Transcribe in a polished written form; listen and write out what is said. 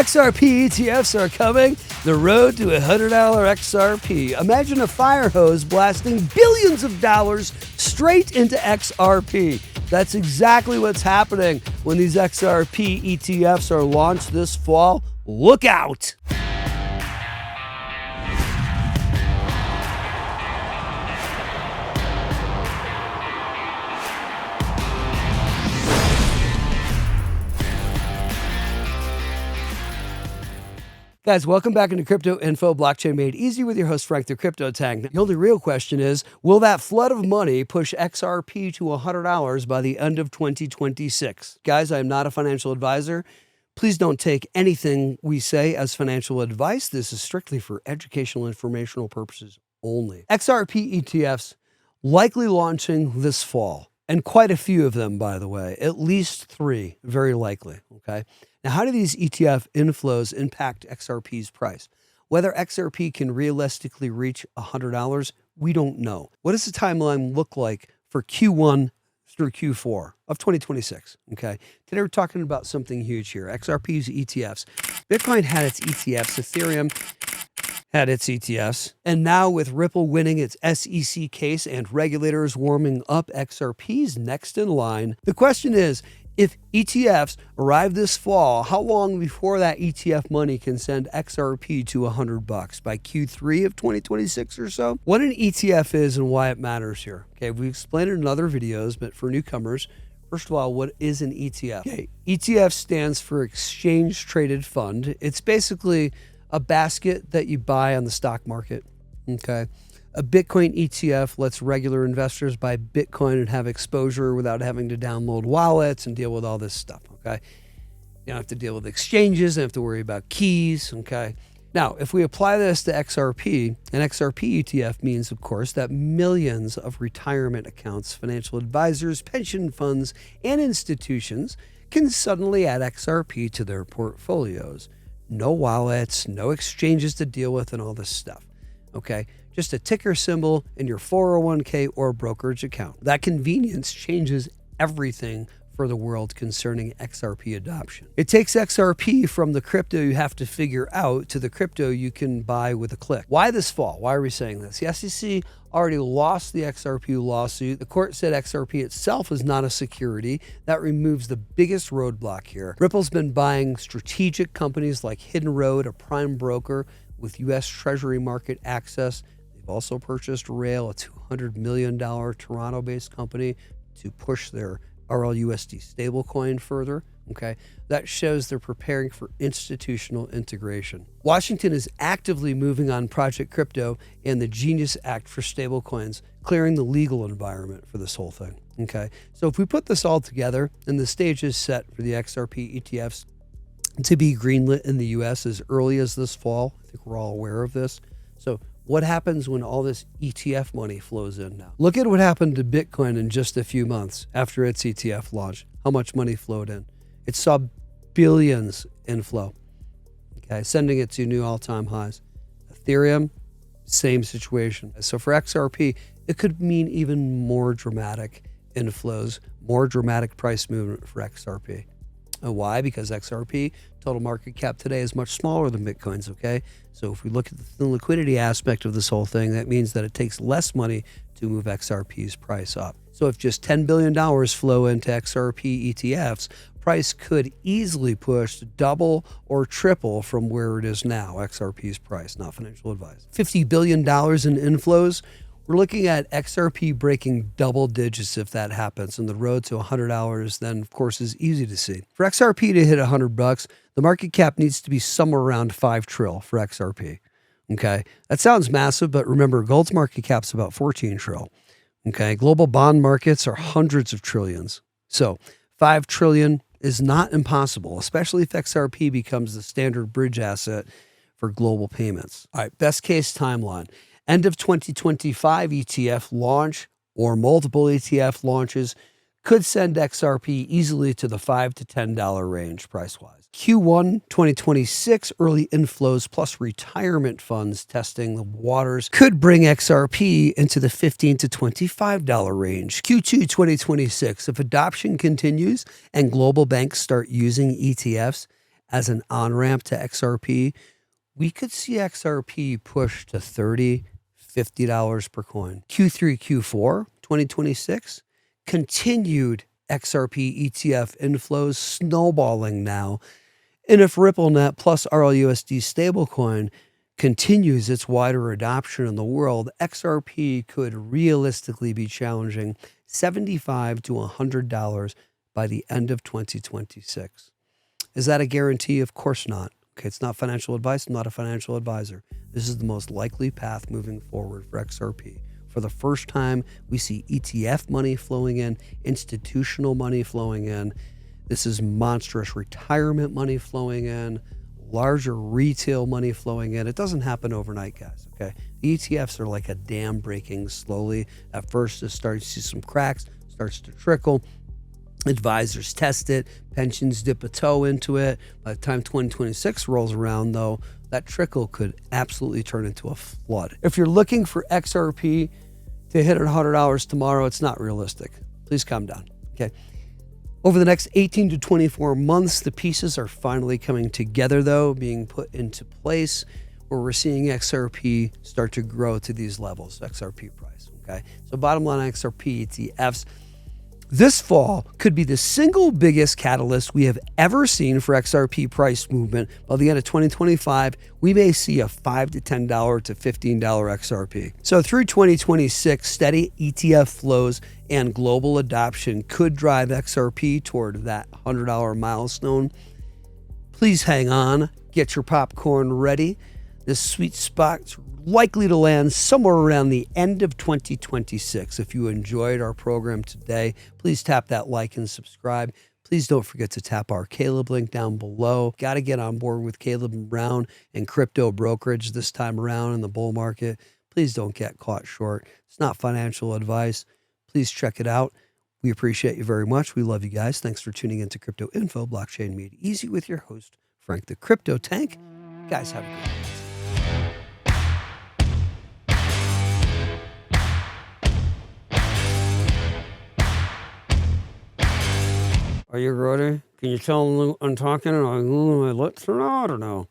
XRP ETFs are coming. The road to $100 XRP. Imagine a fire hose blasting billions of dollars straight into XRP. That's exactly what's happening when these XRP ETFs are launched this fall. Look out! Guys, welcome back into Crypto Info, Blockchain Made Easy with your host, Frank the Crypto Tank. The only real question is, will that flood of money push XRP to $100 by the end of 2026? Guys, I am not a financial advisor. Please don't take anything we say as financial advice. This is strictly for educational, informational purposes only. XRP ETFs likely launching this fall, and quite a few of them, by the way, at least 3, very likely, okay? Now, how do these ETF inflows impact XRP's price? Whether XRP can realistically reach $100, we don't know. What does the timeline look like for Q1 through Q4 of 2026? Okay. Today we're talking about something huge here. XRP's ETFs. Bitcoin had its ETFs. Ethereum had its ETFs. And now with Ripple winning its SEC case and regulators warming up, XRP's next in line. The question is, if ETFs arrive this fall, how long before that ETF money can send XRP to $100 by Q3 of 2026 or so? What an ETF is and why it matters here. Okay, we explained it in other videos, but for newcomers, first of all, what is an ETF? Okay, ETF stands for Exchange Traded Fund. It's basically a basket that you buy on the stock market. Okay. A Bitcoin ETF lets regular investors buy Bitcoin and have exposure without having to download wallets and deal with all this stuff, okay? You don't have to deal with exchanges, don't have to worry about keys, okay? Now, if we apply this to XRP, an XRP ETF means, of course, that millions of retirement accounts, financial advisors, pension funds, and institutions can suddenly add XRP to their portfolios. No wallets, no exchanges to deal with, and all this stuff, okay? Just a ticker symbol in your 401k or brokerage account. That convenience changes everything for the world concerning XRP adoption. It takes XRP from the crypto you have to figure out to the crypto you can buy with a click. Why this fall? Why are we saying this? The SEC already lost the XRP lawsuit. The court said XRP itself is not a security. That removes the biggest roadblock here. Ripple's been buying strategic companies like Hidden Road, a prime broker with U.S. Treasury market access. They've also purchased Rail, a $200 million Toronto-based company, to push their RLUSD stablecoin further. Okay, that shows they're preparing for institutional integration. Washington is actively moving on Project Crypto and the Genius Act for stablecoins, clearing the legal environment for this whole thing. Okay, so if we put this all together, and the stage is set for the XRP ETFs to be greenlit in the U.S. as early as this fall. I think we're all aware of this. So what happens when all this ETF money flows in now? Look at what happened to Bitcoin in just a few months after its ETF launch. How much money flowed in? It saw billions inflow, okay, sending it to new all-time highs. Ethereum, same situation. So for XRP, it could mean even more dramatic inflows, more dramatic price movement for XRP. Why? Because XRP total market cap today is much smaller than Bitcoin's, okay? So if we look at the liquidity aspect of this whole thing, that means that it takes less money to move XRP's price up. So if just $10 billion flow into XRP ETFs, price could easily push double or triple from where it is now, XRP's price, not financial advice. $50 billion in inflows. We're looking at XRP breaking double digits if that happens, and the road to $100 then, of course, is easy to see. For XRP to hit $100, the market cap needs to be somewhere around 5 trill for XRP. Okay, that sounds massive, but remember, gold's market cap's about 14 trill. Okay, global bond markets are hundreds of trillions. So 5 trillion is not impossible, especially if XRP becomes the standard bridge asset for global payments. All right, best case timeline. End of 2025 ETF launch or multiple ETF launches could send XRP easily to the $5 to $10 range price-wise. Q1 2026 early inflows plus retirement funds testing the waters could bring XRP into the $15 to $25 range. Q2 2026, if adoption continues and global banks start using ETFs, as an on-ramp to XRP, we could see XRP push to $30, $50 per coin. Q3, Q4, 2026, continued XRP ETF inflows snowballing now. And if RippleNet plus RLUSD stablecoin continues its wider adoption in the world, XRP could realistically be challenging $75 to $100 by the end of 2026. Is that a guarantee? Of course not. Okay, it's not financial advice. I'm not a financial advisor. This is the most likely path moving forward for XRP. For the first time, we see ETF money flowing in, institutional money flowing in. This is monstrous retirement money flowing in, larger retail money flowing in. It doesn't happen overnight, guys, okay? The ETFs are like a dam breaking slowly. At first, it starts to see some cracks, starts to trickle. Advisors test it, pensions dip a toe into it. By the time 2026 rolls around, though, that trickle could absolutely turn into a flood. If you're looking for XRP to hit $100 tomorrow, it's not realistic. Please calm down, okay? Over the next 18 to 24 months, the pieces are finally coming together, though, being put into place, where we're seeing XRP start to grow to these levels, XRP price, okay? So bottom line, XRP ETFs, this fall could be the single biggest catalyst we have ever seen for XRP price movement. By the end of 2025, we may see a $5 to $10 to $15 XRP. So through 2026, steady ETF flows and global adoption could drive XRP toward that $100 milestone. Please hang on, get your popcorn ready. This sweet spot's likely to land somewhere around the end of 2026. If you enjoyed our program today, please tap that like and subscribe. Please don't forget to tap our Caleb link down below. Got to get on board with Caleb and Brown and crypto brokerage this time around in the bull market. Please don't get caught short. It's not financial advice. Please check it out. We appreciate you very much. We love you guys. Thanks for tuning into Crypto Info, Blockchain Made Easy with your host, Frank the Crypto Tank. Guys, have a good one. Are you ready? Can you tell I'm talking and I'm moving my lips or not, or no?